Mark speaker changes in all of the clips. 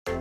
Speaker 1: What's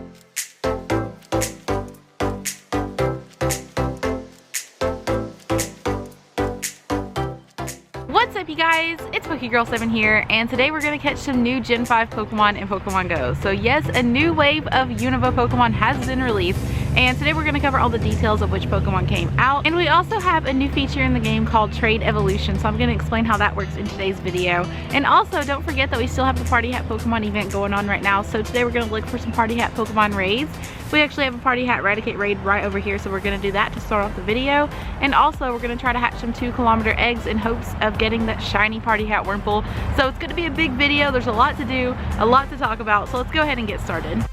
Speaker 1: up, you guys? It's PokeGirl7 here, and today we're going to catch some new Gen 5 Pokemon in Pokemon Go. So yes, a new wave of Unova Pokemon has been released, and today we're going to cover all the details of which Pokemon came out. And we also have a new feature in the game called Trade Evolution, so I'm going to explain how that works in today's video. And also, don't forget that we still have the Party Hat Pokemon event going on right now, so today we're going to look for some Party Hat Pokemon raids. We actually have a Party Hat Eradicate raid right over here, so we're going to do that to start off the video. And also, we're going to try to hatch some 2-kilometer eggs in hopes of getting that shiny Party Hat Wurmple. So it's going to be a big video. There's a lot to do, a lot to talk about, so let's go ahead and get started.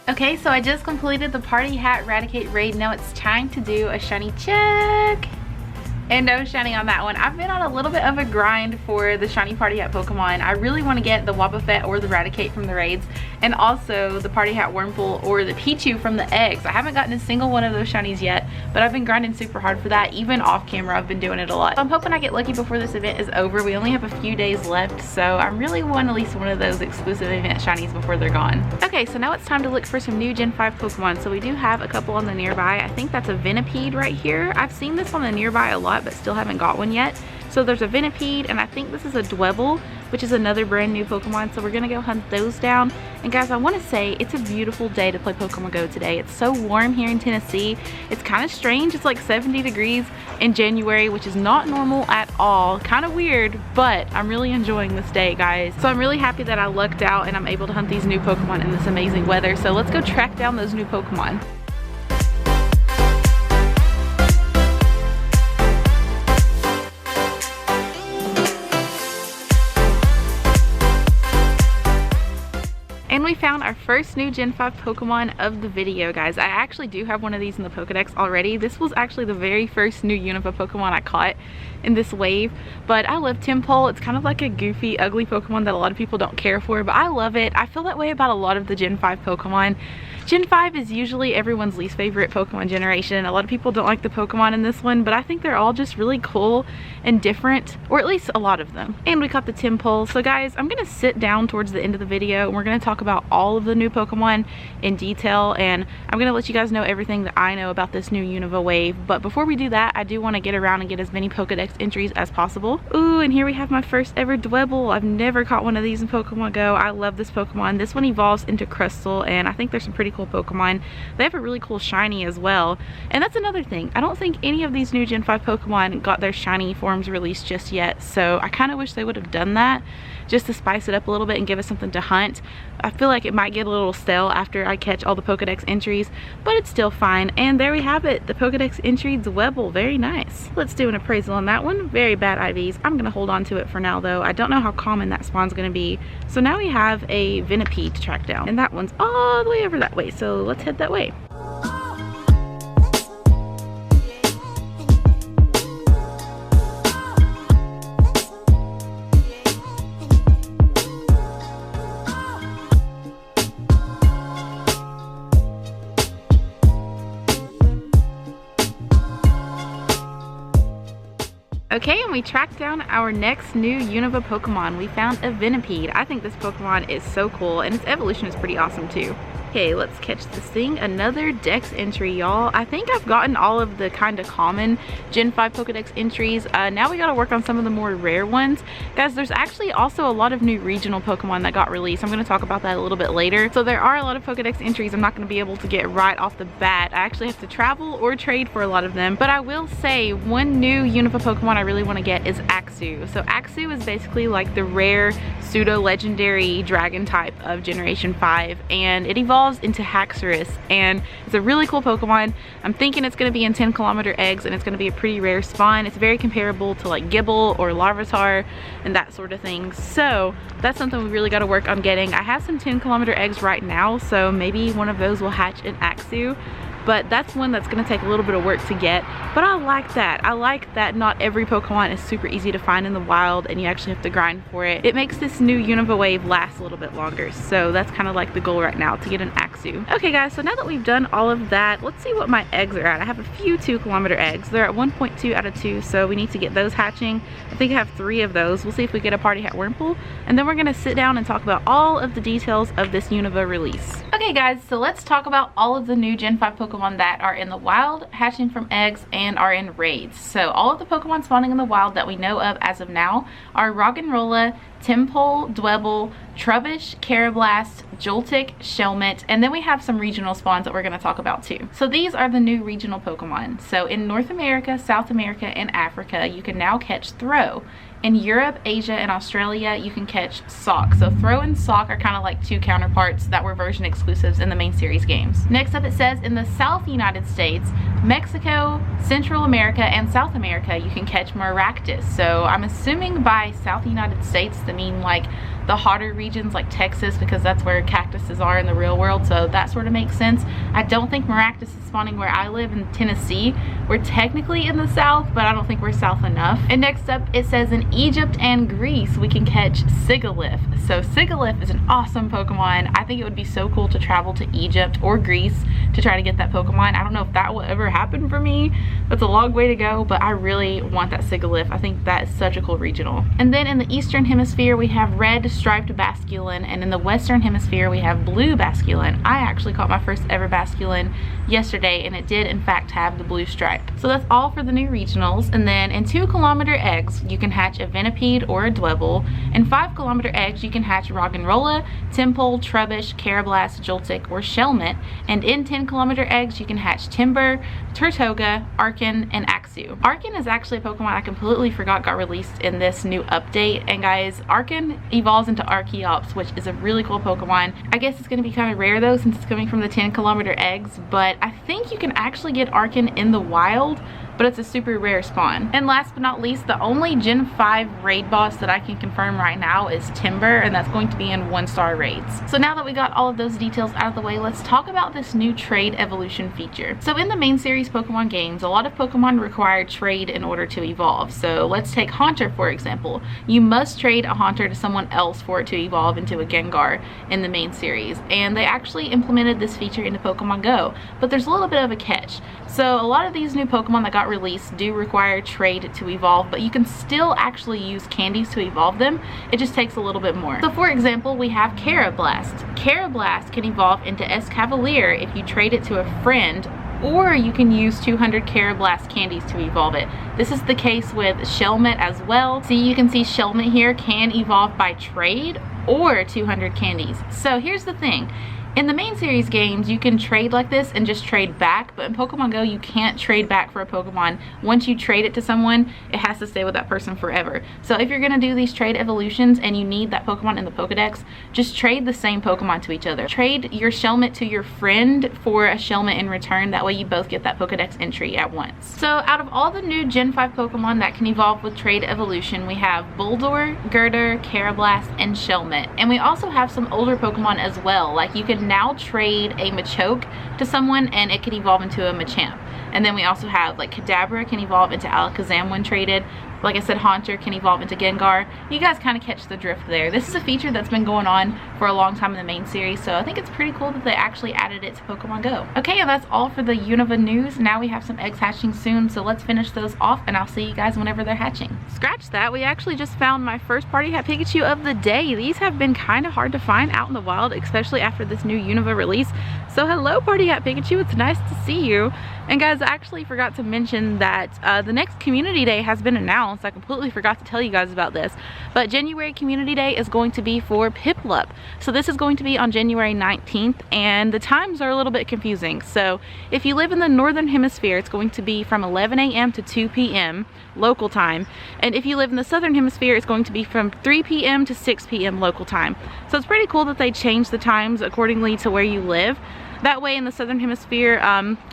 Speaker 1: Okay, so I just completed the Party Hat Eradicate raid. Now it's time to do a shiny check. And no shiny on that one. I've been on a little bit of a grind for the shiny Party Hat Pokemon. I really want to get the Wobbuffet or the Eradicate from the raids, and also the Party Hat Wurmple or the Pichu from the eggs. I haven't gotten a single one of those shinies yet, but I've been grinding super hard for that. Even off camera, I've been doing it a lot. So I'm hoping I get lucky before this event is over. We only have a few days left, so I really want at least one of those exclusive event shinies before they're gone. Okay, so now it's time to look for some new Gen 5 Pokemon. So we do have a couple on the nearby. I think that's a Venipede right here. I've seen this on the nearby a lot, but still haven't got one yet. So there's a Venipede, and I think this is a Dwebble, which is another brand new Pokemon, so we're gonna go hunt those down. And guys, I want to say it's a beautiful day to play Pokemon Go today. It's so warm here in Tennessee. It's kind of strange. It's like 70 degrees in January, which is not normal at all. Kind of weird, but I'm really enjoying this day, guys. So I'm really happy that I lucked out and I'm able to hunt these new Pokemon in this amazing weather. So let's go track down those new Pokemon. And we found our first new Gen 5 Pokemon of the video, guys. I actually do have one of these in the Pokedex already. This was actually the very first new Unova Pokemon I caught in this wave. But I love Wurmple. It's kind of like a goofy, ugly Pokemon that a lot of people don't care for, but I love it. I feel that way about a lot of the Gen 5 Pokemon. Gen 5 is usually everyone's least favorite Pokemon generation. A lot of people don't like the Pokemon in this one, but I think they're all just really cool and different, or at least a lot of them. And we caught the Wurmple. So guys, I'm gonna sit down towards the end of the video and we're gonna talk about all of the new Pokemon in detail, and I'm gonna let you guys know everything that I know about this new Unova wave. But before we do that, I do want to get around and get as many Pokedex entries as possible. Ooh, and here we have my first ever Dwebble. I've never caught one of these in Pokemon Go. I love this Pokemon. This one evolves into Crystal, and I think there's some pretty cool Pokemon. They have a really cool shiny as well. And that's another thing. I don't think any of these new Gen 5 Pokemon got their shiny forms released just yet, so I kind of wish they would have done that just to spice it up a little bit and give us something to hunt. I feel like it might get a little stale after I catch all the Pokedex entries, but it's still fine. And there we have it, the Pokedex entry Dwebble. Very nice. Let's do an appraisal on that one. Very bad IVs. I'm gonna hold on to it for now though. I don't know how common that spawn's gonna be. So now we have a Venipede to track down, and that one's all the way over that way, so let's head that way. Okay, and we tracked down our next new Unova Pokemon. We found a Venipede. I think this Pokemon is so cool, and its evolution is pretty awesome too. Okay, let's catch this thing. Another Dex entry, y'all. I think I've gotten all of the kind of common Gen 5 Pokedex entries. Now we gotta work on some of the more rare ones. Guys, there's actually also a lot of new regional Pokemon that got released. I'm gonna talk about that a little bit later. So there are a lot of Pokedex entries I'm not gonna be able to get right off the bat. I actually have to travel or trade for a lot of them. But I will say one new Unova Pokemon I really wanna get is Axew. So Axew is basically like the rare pseudo-legendary dragon type of Generation 5, and it evolves into Haxorus, and it's a really cool Pokemon. I'm thinking it's going to be in 10-kilometer eggs, and it's going to be a pretty rare spawn. It's very comparable to like Gibble or Larvitar and that sort of thing, so that's something we really got to work on getting. I have some 10-kilometer eggs right now, so maybe one of those will hatch in Axew. but that's one that's going to take a little bit of work to get. But I like that. I like that not every Pokemon is super easy to find in the wild and you actually have to grind for it. It makes this new Unova wave last a little bit longer, so that's kind of like the goal right now, to get an Axew. Okay guys, so now that we've done all of that, let's see what my eggs are at. I have a few 2-kilometer eggs. They're at 1.2 out of 2, so we need to get those hatching. I think I have 3 of those. We'll see if we get a party hat Wurmple, and then we're gonna sit down and talk about all of the details of this Unova release. Okay guys, so let's talk about all of the new Gen 5 Pokemon that are in the wild, hatching from eggs, and are in raids. So all of the Pokemon spawning in the wild that we know of as of now are Roggenrola, Wurmple, Dwebble, Trubbish, Carablast, Joltik, Shelmet, and then we have some regional spawns that we're going to talk about too. So these are the new regional Pokemon. So in North America, South America, and Africa, you can now catch Throh. In Europe, Asia, and Australia, you can catch Sock. So Throh and Sock are kind of like 2 counterparts that were version exclusives in the main series games. Next up, it says in the South United States, Mexico, Central America, and South America, you can catch Maractus. So I'm assuming by South United States, they mean like the hotter regions like Texas, because that's where cactuses are in the real world, so that sort of makes sense. I don't think Maractus is spawning where I live in Tennessee. We're technically in the South, but I don't think we're South enough. And next up, it says in Egypt and Greece, we can catch Sigilyph. So Sigilyph is an awesome Pokemon. I think it would be so cool to travel to Egypt or Greece to try to get that Pokemon. I don't know if that will ever happen for me. That's a long way to go, but I really want that Sigilyph. I think that is such a cool regional. And then in the Eastern Hemisphere, we have red striped Basculin, and in the Western Hemisphere, we have blue Basculin. I actually caught my first ever Basculin yesterday, and it did in fact have the blue stripe. So that's all for the new regionals. And then in 2-kilometer eggs, you can hatch a Venipede or a Dwebble. In 5-kilometer eggs, you can hatch Roggenrola, Wurmple, Trubbish, Carablast, Joltik, or Shelmet. And in 10-kilometer eggs, you can hatch Timber, Turtoga, Arcan, and Axew. Arcan is actually a Pokemon I completely forgot got released in this new update. And guys, Arcan evolves into Archeops, which is a really cool Pokemon. I guess it's going to be kind of rare though, since it's coming from the 10-kilometer eggs, but I think you can actually get Arcan in the wild, but it's a super rare spawn. And last but not least, the only Gen 5 raid boss that I can confirm right now is Timber, and that's going to be in 1-star raids. So now that we got all of those details out of the way, let's talk about this new trade evolution feature. So in the main series Pokemon games, a lot of Pokemon require trade in order to evolve. So let's take Haunter for example. You must trade a Haunter to someone else for it to evolve into a Gengar in the main series. And they actually implemented this feature into Pokemon Go, but there's a little bit of a catch. So a lot of these new Pokemon that got released do require trade to evolve, but you can still actually use candies to evolve them. It just takes a little bit more. So for example, we have Carablast. Carablast can evolve into Escavalier if you trade it to a friend, or you can use 200 Carablast candies to evolve it. This is the case with Shelmet as well. See, you can see Shelmet here can evolve by trade or 200 candies. So here's the thing. In the main series games, you can trade like this and just trade back, but in Pokemon Go, you can't trade back for a Pokemon. Once you trade it to someone, it has to stay with that person forever. So if you're gonna do these trade evolutions and you need that Pokemon in the Pokedex, just trade the same Pokemon to each other. Trade your Shelmet to your friend for a Shelmet in return. That way you both get that Pokedex entry at once. So out of all the new Gen 5 Pokemon that can evolve with trade evolution, we have Bulldor, Girder, Carablast, and Shelmet. And we also have some older Pokemon as well. Like you could now trade a Machoke to someone and it could evolve into a Machamp. And then we also have like Kadabra can evolve into Alakazam when traded. Like I said, Haunter can evolve into Gengar. You guys kind of catch the drift there. This is a feature that's been going on for a long time in the main series, so I think it's pretty cool that they actually added it to Pokemon Go. Okay, and that's all for the Unova news. Now we have some eggs hatching soon, so let's finish those off and I'll see you guys whenever they're hatching. Scratch that, we actually just found my first party hat Pikachu of the day. These have been kind of hard to find out in the wild, especially after this new Unova release. So hello party hat Pikachu, it's nice to see you. And guys, I actually forgot to mention that the next community day has been announced. I completely forgot to tell you guys about this, but January community day is going to be for Piplup. So this is going to be on January 19th, and the times are a little bit confusing. So if you live in the northern hemisphere, it's going to be from 11 a.m. to 2 p.m. local time, and if you live in the southern hemisphere, it's going to be from 3 p.m. to 6 p.m. local time. So it's pretty cool that they changed the times accordingly to where you live. That way in the southern hemisphere,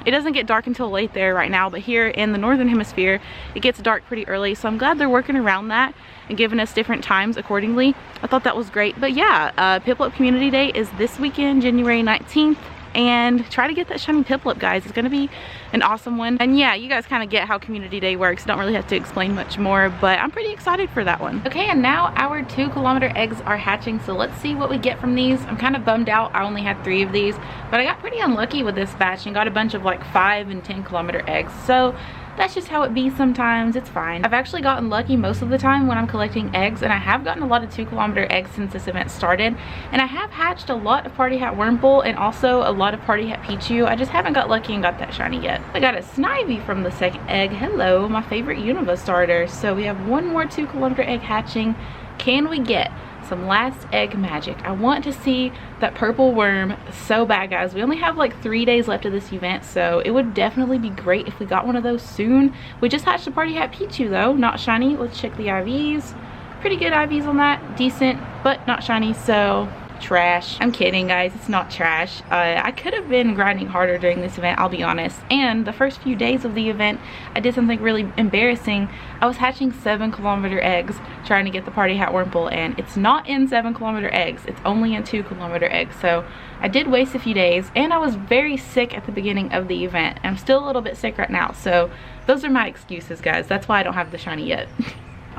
Speaker 1: it doesn't get dark until late there right now, but here in the northern hemisphere, it gets dark pretty early. So I'm glad they're working around that and giving us different times accordingly. I thought that was great. But yeah, Piplup Community Day is this weekend, January 19th. and try to get that shiny Piplup, guys. It's gonna be an awesome one. And yeah, you guys kind of get how community day works. Don't really have to explain much more, but I'm pretty excited for that one. Okay, and now our 2-kilometer eggs are hatching, so let's see what we get from these. I'm kind of bummed out I only had 3 of these, but I got pretty unlucky with this batch and got a bunch of like 5 and 10-kilometer eggs, so that's just how it be sometimes. It's fine. I've actually gotten lucky most of the time when I'm collecting eggs, and I have gotten a lot of 2-kilometer eggs since this event started, and I have hatched a lot of Party Hat Wurmple and also a lot of Party Hat Pichu. I just haven't got lucky and got that shiny yet. I got a Snivy from the second egg. Hello, my favorite Unova starter. So we have one more 2-kilometer egg hatching. Can we get some last egg magic? I want to see that purple worm so bad, guys. We only have like 3 days left of this event, so it would definitely be great if we got one of those soon. We just hatched a Party Hat Pichu though, not shiny. Let's check the IVs. Pretty good IVs on that, decent, but not shiny, so trash. I'm kidding, guys, it's not trash. I could have been grinding harder during this event, I'll be honest. And the first few days of the event, I did something really embarrassing. I was hatching 7-kilometer eggs trying to get the Party Hat Wurmple, and it's not in 7-kilometer eggs, it's only in 2-kilometer eggs. So I did waste a few days, and I was very sick at the beginning of the event. I'm still a little bit sick right now, so those are my excuses, guys. That's why I don't have the shiny yet.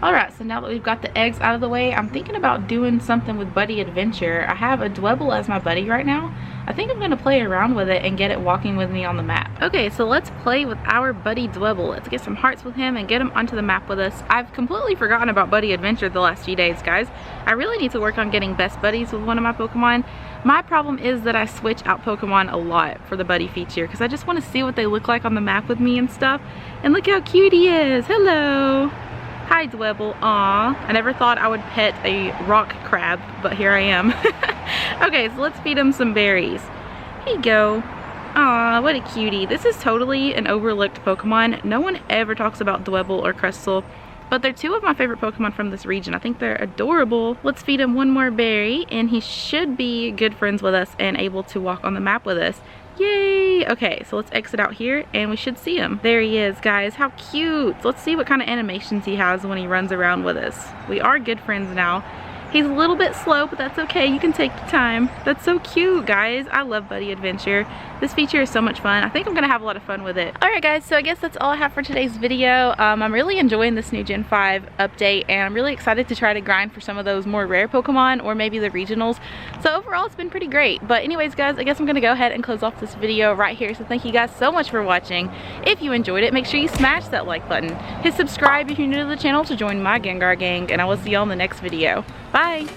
Speaker 1: Alright, so now that we've got the eggs out of the way, I'm thinking about doing something with Buddy Adventure. I have a Dwebble as my buddy right now. I think I'm going to play around with it and get it walking with me on the map. Okay, so let's play with our buddy Dwebble. Let's get some hearts with him and get him onto the map with us. I've completely forgotten about Buddy Adventure the last few days, guys. I really need to work on getting best buddies with one of my Pokemon. My problem is that I switch out Pokemon a lot for the buddy feature because I just want to see what they look like on the map with me and stuff. And look how cute he is. Hello. Hi, Dwebble. Aw, I never thought I would pet a rock crab, but here I am. Okay, so let's feed him some berries. Here you go. Aw, what a cutie. This is totally an overlooked Pokemon. No one ever talks about Dwebble or Crustle, but they're 2 of my favorite Pokemon from this region. I think they're adorable. Let's feed him one more berry, and he should be good friends with us and able to walk on the map with us. Yay! Okay, so let's exit out here and we should see him. There he is, guys. How cute! Let's see what kind of animations he has when he runs around with us. We are good friends now. He's a little bit slow, but that's okay. You can take your time. That's so cute, guys. I love Buddy Adventure. This feature is so much fun. I think I'm gonna have a lot of fun with it. Alright, guys, so I guess that's all I have for today's video. I'm really enjoying this new Gen 5 update, and I'm really excited to try to grind for some of those more rare Pokemon or maybe the regionals. So overall, it's been pretty great. But anyways, guys, I guess I'm gonna go ahead and close off this video right here. So thank you guys so much for watching. If you enjoyed it, make sure you smash that like button. Hit subscribe if you're new to the channel to join my Gengar gang, and I will see y'all in the next video. Bye!